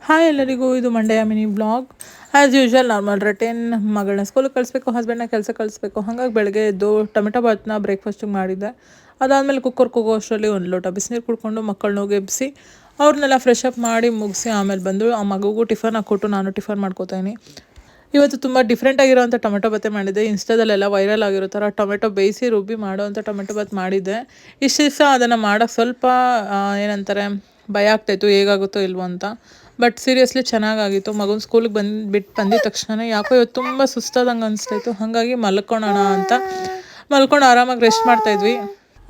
Hi ಎಲ್ಲರಿಗೂ, ಇದು ಮಂಡೆಯ mini blog. As usual normal routine. ಮಗಳನ್ನ ಸ್ಕೂಲಿಗೆ ಕಳಿಸ್ಬೇಕು, ಹಸ್ಬೆಂಡ್ನ ಕೆಲಸ ಕಳಿಸ್ಬೇಕು. ಹಾಗಾಗಿ ಬೆಳಗ್ಗೆ ಎದ್ದು ಟೊಮೆಟೊ ಬಾತ್ನ ಬ್ರೇಕ್ಫಾಸ್ಟಿಗೆ ಮಾಡಿದ್ದೆ. ಅದಾದಮೇಲೆ ಕುಕ್ಕರ್ ಕೂಗೋ ಅಷ್ಟರಲ್ಲಿ ಒಂದು ಲೋಟ ಬಿಸಿನೀರು ಕುಡ್ಕೊಂಡು ಮಕ್ಕಳನ್ನ ಎಬ್ಬಿಸಿ ಅವ್ರನ್ನೆಲ್ಲ ಫ್ರೆಶ್ ಅಪ್ ಮಾಡಿ ಮುಗಿಸಿ ಆಮೇಲೆ ಬಂದು ಆ ಮಗುಗೂ ಟಿಫನ್ ಹಾಕ್ಕೊಟ್ಟು ನಾನು ಟಿಫನ್ ಮಾಡ್ಕೋತಾಯಿನಿ. ಇವತ್ತು ತುಂಬ ಡಿಫ್ರೆಂಟ್ ಆಗಿರೋಂಥ ಟೊಮೆಟೊ ಬಾತೆ ಮಾಡಿದ್ದೆ. ಇನ್ಸ್ಟಾದಲ್ಲೆಲ್ಲ ವೈರಲ್ ಆಗಿರೋ ಥರ ಟೊಮೆಟೊ ಬೇಯಿಸಿ ರುಬ್ಬಿ ಮಾಡೋವಂಥ ಟೊಮೆಟೊ ಬಾತ್ ಮಾಡಿದ್ದೆ. ಇಷ್ಟು ದಿವಸ ಅದನ್ನು ಮಾಡೋಕ್ಕೆ ಸ್ವಲ್ಪ ಏನಂತಾರೆ ಭಯ ಆಗ್ತಾಯಿತ್ತು, ಹೇಗಾಗುತ್ತೋ ಇಲ್ವೋ ಅಂತ. ಬಟ್ ಸೀರಿಯಸ್ಲಿ ಚೆನ್ನಾಗಾಗಿತ್ತು. ಮಗುನ ಸ್ಕೂಲಿಗೆ ಬಂದಿದ್ದ ತಕ್ಷಣ ಯಾಕೋ ಇವತ್ತು ತುಂಬ ಸುಸ್ತಾದಂಗೆ ಅನಿಸ್ತಾಯಿತ್ತು. ಹಾಗಾಗಿ ಮಲ್ಕೊಳ್ಳೋಣ ಅಂತ ಮಲ್ಕೊಂಡು ಆರಾಮಾಗಿ ರೆಸ್ಟ್ ಮಾಡ್ತಾಯಿದ್ವಿ.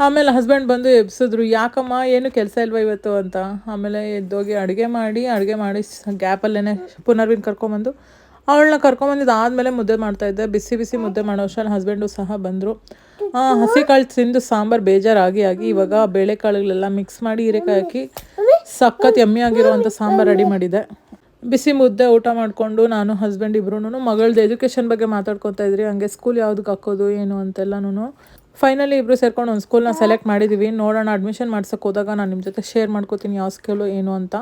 ಆಮೇಲೆ ಹಸ್ಬೆಂಡ್ ಬಂದು ಎಬ್ಸಿದ್ರು, ಯಾಕಮ್ಮ ಏನು ಕೆಲಸ ಇಲ್ವಾ ಇವತ್ತು ಅಂತ. ಆಮೇಲೆ ಎದ್ದೋಗಿ ಅಡುಗೆ ಮಾಡಿ ಗ್ಯಾಪಲ್ಲೇ ಪುನರ್ವಿನ ಕರ್ಕೊಂಬಂದು ಅವಳನ್ನ ಕರ್ಕೊಂಬಂದಿದ್ದು ಆದಮೇಲೆ ಮುದ್ದೆ ಮಾಡ್ತಾಯಿದ್ದೆ. ಬಿಸಿ ಬಿಸಿ ಮುದ್ದೆ ಮಾಡೋ ಅಷ್ಟರಲ್ಲಿ ಹಸ್ಬೆಂಡು ಸಹ ಬಂದರು. ಹಸಿ ಕಾಳು ತಿಂದು ಸಾಂಬಾರು ಬೇಜಾರಾಗಿ ಇವಾಗ ಬೇಳೆಕಾಳುಗಳೆಲ್ಲ ಮಿಕ್ಸ್ ಮಾಡಿ ಹೀರೆಕಾಯಿ ಹಾಕಿ ಸಖತ್ ಯಮ್ಮಿ ಆಗಿರುವಂಥ ಸಾಂಬಾರು ರೆಡಿ ಮಾಡಿದೆ. ಬಿಸಿ ಮುದ್ದೆ ಊಟ ಮಾಡಿಕೊಂಡು ನಾನು ಹಸ್ಬೆಂಡ್ ಇಬ್ರು ಮಗಳದ್ದು ಎಜುಕೇಷನ್ ಬಗ್ಗೆ ಮಾತಾಡ್ಕೊತಾ ಇದ್ರಿ. ಹಂಗೆ ಸ್ಕೂಲ್ ಯಾವುದಕ್ಕೆ ಹಾಕೋದು ಏನು ಅಂತೆಲ್ಲನೂ ಫೈನಲಿ ಇಬ್ಬರು ಸೇರ್ಕೊಂಡು ಒಂದು ಸ್ಕೂಲ್ನ ಸೆಲೆಕ್ಟ್ ಮಾಡಿದ್ದೀವಿ. ನೋಡೋಣ, ಅಡ್ಮಿಷನ್ ಮಾಡ್ಸೋಕೆ ಹೋದಾಗ ನಾನು ನಿಮ್ಮ ಜೊತೆ ಶೇರ್ ಮಾಡ್ಕೋತೀನಿ ಯಾವ ಸ್ಕೂಲು ಏನು ಅಂತ.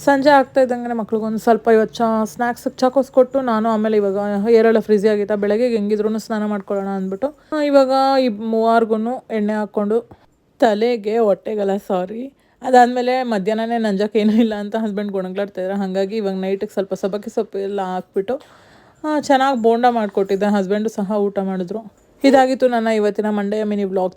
ಸಂಜೆ ಆಗ್ತಾ ಇದ್ದಂಗೆ ಮಕ್ಳಿಗೊಂದು ಸ್ವಲ್ಪ ಇವತ್ತು ಸ್ನ್ಯಾಕ್ಸ್ ಚಾಕೋಸ್ ಕೊಟ್ಟು ನಾನು ಆಮೇಲೆ ಇವಾಗ ಏರೆಲ್ಲ ಫ್ರಿಜಿ ಆಗಿತ್ತು. ಬೆಳಗ್ಗೆ ಹೆಂಗಿದ್ರು ಸ್ನಾನ ಮಾಡ್ಕೊಳ್ಳೋಣ ಅಂದ್ಬಿಟ್ಟು ಇವಾಗ ಈ ಮೂವಾರ್ಗೂ ಎಣ್ಣೆ ಹಾಕ್ಕೊಂಡು ತಲೆಗೆ ಹೊಟ್ಟೆಗೆಲ್ಲ ಅದಾದಮೇಲೆ ಮಧ್ಯಾಹ್ನನೇ ನಂಜಕ್ಕೆ ಏನೂ ಇಲ್ಲ ಅಂತ ಹಸ್ಬೆಂಡ್ ಗುಣಗ್ಲಾಡ್ತಾಯಿದ್ರು. ಹಾಗಾಗಿ ಇವಾಗ ನೈಟಿಗೆ ಸ್ವಲ್ಪ ಸಬ್ಬಕ್ಕಿ ಸೊಪ್ಪು ಎಲ್ಲ ಹಾಕ್ಬಿಟ್ಟು ಚೆನ್ನಾಗಿ ಬೋಂಡ ಮಾಡಿಕೊಟ್ಟಿದ್ದೆ. ಹಸ್ಬೆಂಡು ಸಹ ಊಟ ಮಾಡಿದ್ರು. ಇದಾಗಿತ್ತು ನನ್ನ ಇವತ್ತಿನ ಮಂಡೆಯ ಮಿನಿ ವ್ಲಾಗ್.